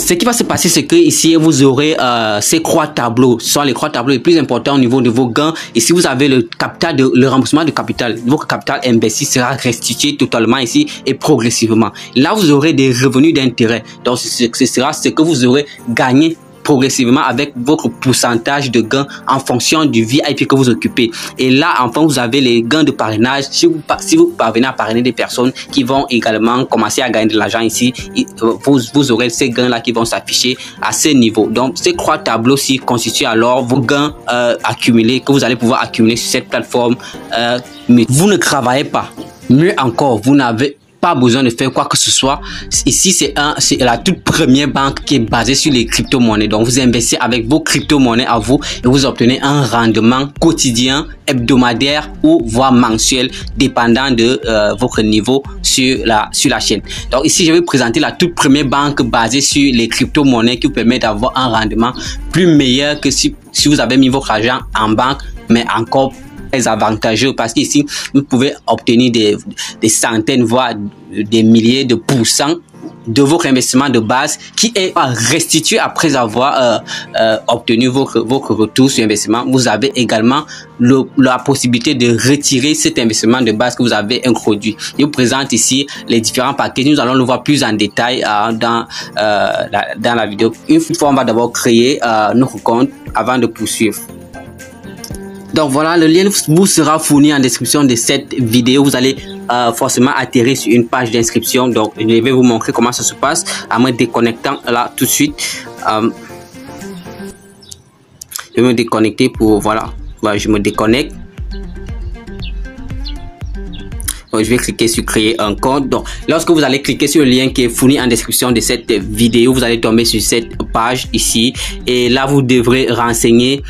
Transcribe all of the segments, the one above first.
ce qui va se passer, c'est que ici vous aurez ces 3 tableaux. Ce sont les 3 tableaux les plus importants au niveau de vos gains. Ici, vous avez le capital, le remboursement de capital. Votre capital investi sera restitué totalement ici et progressivement. Là, vous aurez des revenus d'intérêt. Donc, ce sera ce que vous aurez gagné progressivement avec votre pourcentage de gains en fonction du VIP que vous occupez. Et là, enfin, vous avez les gains de parrainage. Si vous parvenez à parrainer des personnes qui vont également commencer à gagner de l'argent ici, vous aurez ces gains-là qui vont s'afficher à ce niveau. Donc, ces 3 tableaux-ci constituent alors vos gains accumulés que vous allez pouvoir accumuler sur cette plateforme. Mais vous ne travaillez pas. Mieux encore, vous n'avez pas besoin de faire quoi que ce soit. Ici, c'est la toute première banque qui est basée sur les crypto-monnaies. Donc, vous investissez avec vos crypto-monnaies à vous et vous obtenez un rendement quotidien, hebdomadaire ou voire mensuel, dépendant de votre niveau sur la chaîne. Donc, ici, je vais vous présenter la toute première banque basée sur les crypto-monnaies qui vous permet d'avoir un rendement plus meilleur que si vous avez mis votre argent en banque, mais encore très avantageux parce qu'ici, vous pouvez obtenir des centaines, voire des milliers de pourcents de votre investissement de base qui est restitué après avoir obtenu votre retour sur investissement. Vous avez également la possibilité de retirer cet investissement de base que vous avez introduit. Je vous présente ici les différents paquets. Nous allons le voir plus en détail dans la vidéo. Une fois, on va d'abord créer notre compte avant de poursuivre. Donc voilà, le lien vous sera fourni en description de cette vidéo. Vous allez forcément atterrir sur une page d'inscription. Donc je vais vous montrer comment ça se passe en me déconnectant là tout de suite. Je vais me déconnecter pour voilà, je me déconnecte. Donc, je vais cliquer sur créer un compte. Donc lorsque vous allez cliquer sur le lien qui est fourni en description de cette vidéo, vous allez tomber sur cette page ici et là vous devrez renseigner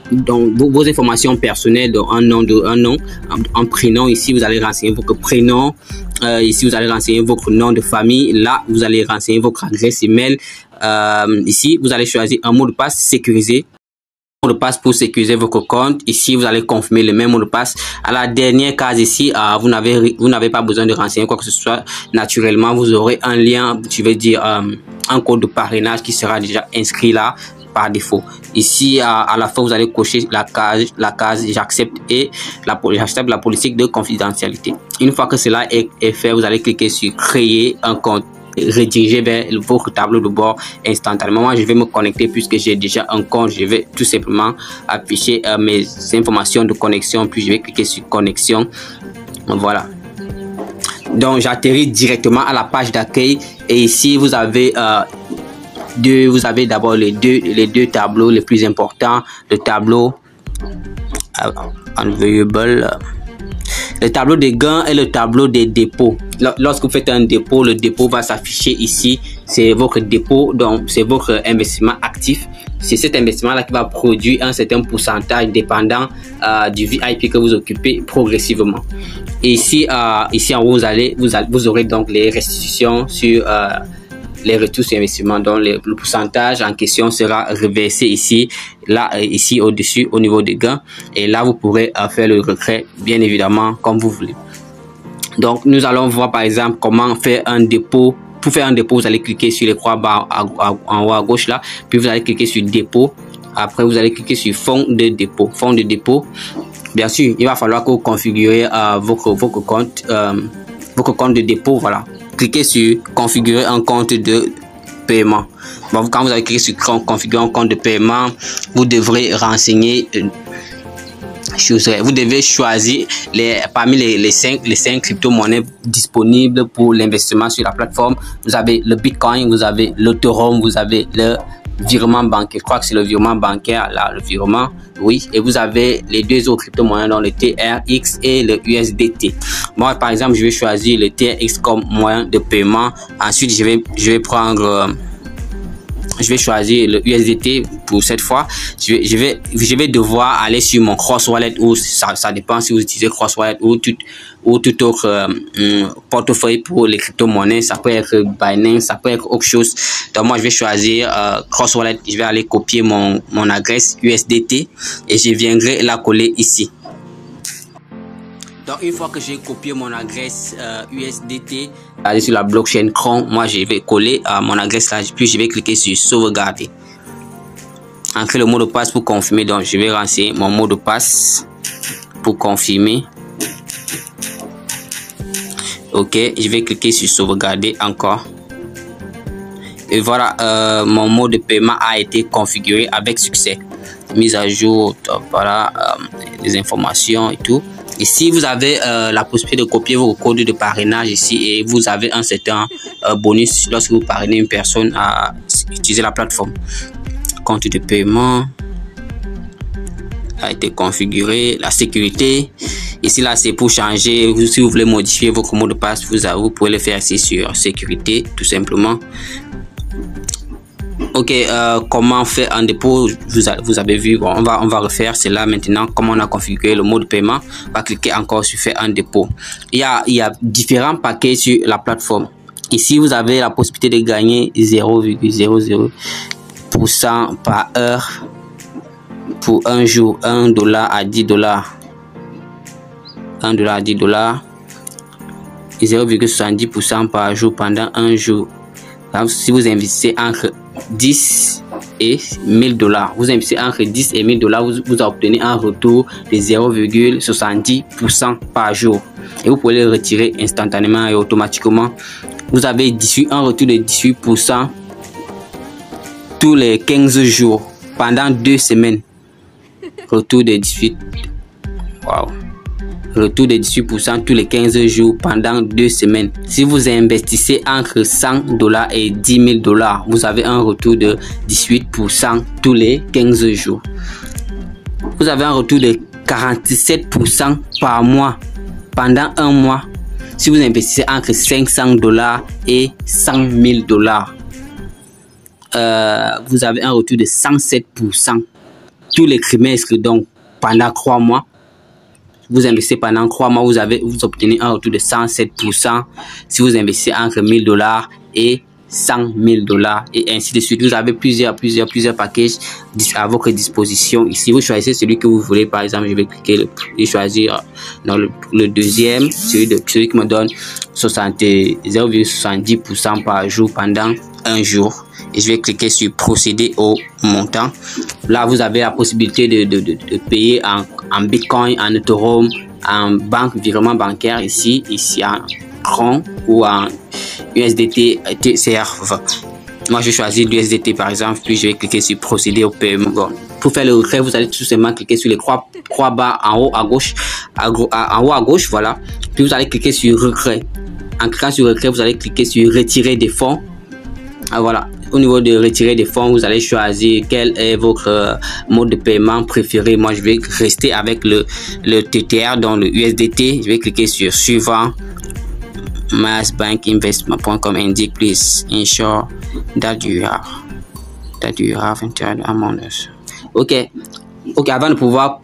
donc vos informations personnelles, donc un prénom. Ici vous allez renseigner votre prénom, ici vous allez renseigner votre nom de famille, là vous allez renseigner votre adresse email, ici vous allez choisir un mot de passe sécurisé, mot de passe pour sécuriser votre compte. Ici vous allez confirmer le même mot de passe. À la dernière case ici, vous n'avez pas besoin de renseigner quoi que ce soit. Naturellement vous aurez un lien, je vais dire un code de parrainage qui sera déjà inscrit là par défaut. Ici à la fin vous allez cocher la case j'accepte et j'accepte la politique de confidentialité. Une fois que cela est fait, vous allez cliquer sur créer un compte, rediriger vers votre tableau de bord instantanément. Moi je vais me connecter puisque j'ai déjà un compte. Je vais tout simplement afficher mes informations de connexion, puis je vais cliquer sur connexion. Voilà, donc j'atterris directement à la page d'accueil et ici vous avez d'abord les deux tableaux les plus importants, le tableau unviewable, le tableau des gains et le tableau des dépôts. Lorsque vous faites un dépôt, le dépôt va s'afficher ici. C'est votre dépôt, donc c'est votre investissement actif. C'est cet investissement là qui va produire un certain pourcentage dépendant du VIP que vous occupez progressivement. Et ici en haut vous aurez donc les restitutions sur les retours sur investissement. Donc le pourcentage en question sera reversé ici, ici au-dessus au niveau des gains, et là vous pourrez faire le retrait bien évidemment comme vous voulez. Donc nous allons voir par exemple comment faire un dépôt. Pour faire un dépôt, vous allez cliquer sur les 3 barres en haut à gauche là, puis vous allez cliquer sur dépôt. Après vous allez cliquer sur fonds de dépôt. Fonds de dépôt, bien sûr il va falloir que vous configurez votre compte de dépôt. Voilà, cliquez sur configurer un compte de paiement. Bon, quand vous avez cliqué sur configurer un compte de paiement, vous devrez renseigner vous devez choisir parmi les 5 crypto-monnaies disponibles pour l'investissement sur la plateforme. Vous avez le Bitcoin, vous avez l'Ethereum, vous avez le virement bancaire. Je crois que c'est le virement bancaire là, le virement, oui. Et vous avez les 2 autres crypto-monnaies, dans le TRX et le USDT. Moi par exemple je vais choisir le TRX comme moyen de paiement. Ensuite je vais prendre je vais choisir le USDT pour cette fois. Je vais devoir aller sur mon Cross Wallet, ou ça dépend si vous utilisez Cross Wallet ou tout autre portefeuille pour les crypto-monnaies. Ça peut être Binance, ça peut être autre chose. Donc moi je vais choisir Cross Wallet. Je vais aller copier mon adresse USDT et je viendrai la coller ici. Donc une fois que j'ai copié mon adresse USDT sur la blockchain Tron, moi je vais coller mon adresse là, puis je vais cliquer sur sauvegarder. Entrer le mot de passe pour confirmer. Donc je vais renseigner mon mot de passe pour confirmer. Ok, je vais cliquer sur sauvegarder encore. Et voilà, mon mot de paiement a été configuré avec succès. Mise à jour, voilà, les informations et tout. Ici, vous avez la possibilité de copier vos codes de parrainage ici et vous avez un certain bonus lorsque vous parrainez une personne à utiliser la plateforme. Compte de paiement a été configuré. La sécurité, ici là c'est pour changer. Si vous voulez modifier votre mot de passe, vous pouvez le faire ici sur sécurité tout simplement. Ok, comment faire un dépôt, vous avez vu. Bon, on va refaire cela maintenant. Comment on a configuré le mot de paiement, on va cliquer encore sur faire un dépôt. Il y a différents paquets sur la plateforme. Ici vous avez la possibilité de gagner 0,00% par heure pour un jour, $1 à $10, $1 à $10, 0,70% par jour pendant un jour. Donc, si vous investissez entre 10 et $1000, vous investissez entre 10 et $1000, vous obtenez un retour de 0,70% par jour et vous pouvez le retirer instantanément et automatiquement. Vous avez un retour de 18% tous les 15 jours pendant 2 semaines. Retour de 18%. Wow. Retour de 18% tous les 15 jours pendant 2 semaines. Si vous investissez entre $100 et $10 000, vous avez un retour de 18% tous les 15 jours. Vous avez un retour de 47% par mois pendant un mois. Si vous investissez entre $500 et $100 000, vous avez un retour de 107% tous les trimestres, donc pendant 3 mois. Vous investissez pendant 3 mois, vous obtenez un retour de 107%. Si vous investissez entre $1000 et $100 000 et ainsi de suite. Vous avez plusieurs packages à votre disposition. Ici, vous choisissez celui que vous voulez. Par exemple, je vais cliquer et choisir dans le deuxième, celui qui me donne 0,70% par jour pendant un jour. Et je vais cliquer sur procéder au montant. Là, vous avez la possibilité de payer en Bitcoin, en Ethereum, en banque, virement bancaire ici en Tron ou en USDT TCR20. Moi, je choisis l'USDT par exemple, puis je vais cliquer sur procéder au paiement. Bon. Pour faire le retrait, vous allez tout simplement cliquer sur les trois barres en haut à gauche, voilà. Puis vous allez cliquer sur retrait. En cliquant sur retrait, vous allez cliquer sur retirer des fonds. Voilà. Au niveau de retirer des fonds, vous allez choisir quel est votre mode de paiement préféré. Moi, je vais rester avec le TTR, dans le USDT. Je vais cliquer sur suivant. Massbankinvestment.com indique please ensure that you have entered among us. Ok, avant de pouvoir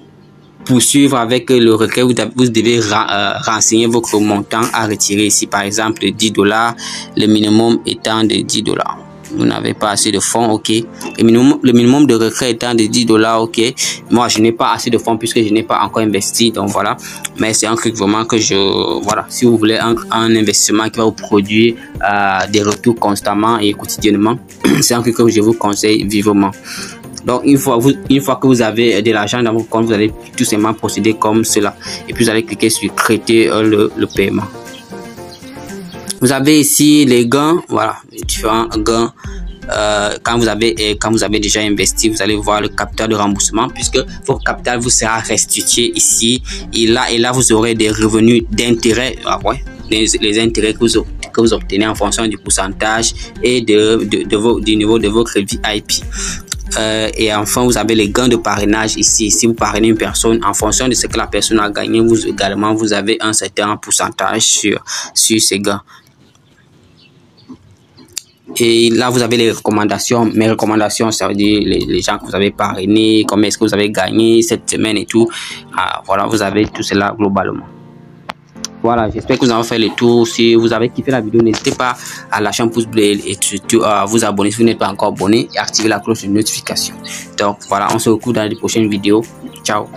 poursuivre avec le recueil, vous devez renseigner votre montant à retirer ici. Par exemple, $10, le minimum étant de $10. Vous n'avez pas assez de fonds, ok. Le minimum de retrait étant de $10, ok. Moi, je n'ai pas assez de fonds puisque je n'ai pas encore investi, donc voilà. Mais c'est un truc vraiment que voilà. Si vous voulez un investissement qui va vous produire des retours constamment et quotidiennement, c'est un truc que je vous conseille vivement. Donc, une fois que vous avez de l'argent dans votre compte, vous allez tout simplement procéder comme cela. Et puis, vous allez cliquer sur traiter le paiement. Vous avez ici les gains, voilà, les différents gains. Quand vous avez déjà investi, vous allez voir le capital de remboursement puisque votre capital vous sera restitué ici. Et là, vous aurez des revenus d'intérêt, les intérêts que vous obtenez en fonction du pourcentage et du niveau de votre VIP. Et enfin, vous avez les gains de parrainage ici. Si vous parrainez une personne, en fonction de ce que la personne a gagné, vous avez un certain pourcentage sur ces gains. Et là, vous avez les recommandations. Mes recommandations, ça veut dire les gens que vous avez parrainés, combien est-ce que vous avez gagné cette semaine et tout. Voilà, vous avez tout cela globalement. Voilà, j'espère que vous avez fait le tour. Si vous avez kiffé la vidéo, n'hésitez pas à lâcher un pouce bleu et surtout à vous abonner si vous n'êtes pas encore abonné et activer la cloche de notification. Donc voilà, on se retrouve dans les prochaines vidéos. Ciao.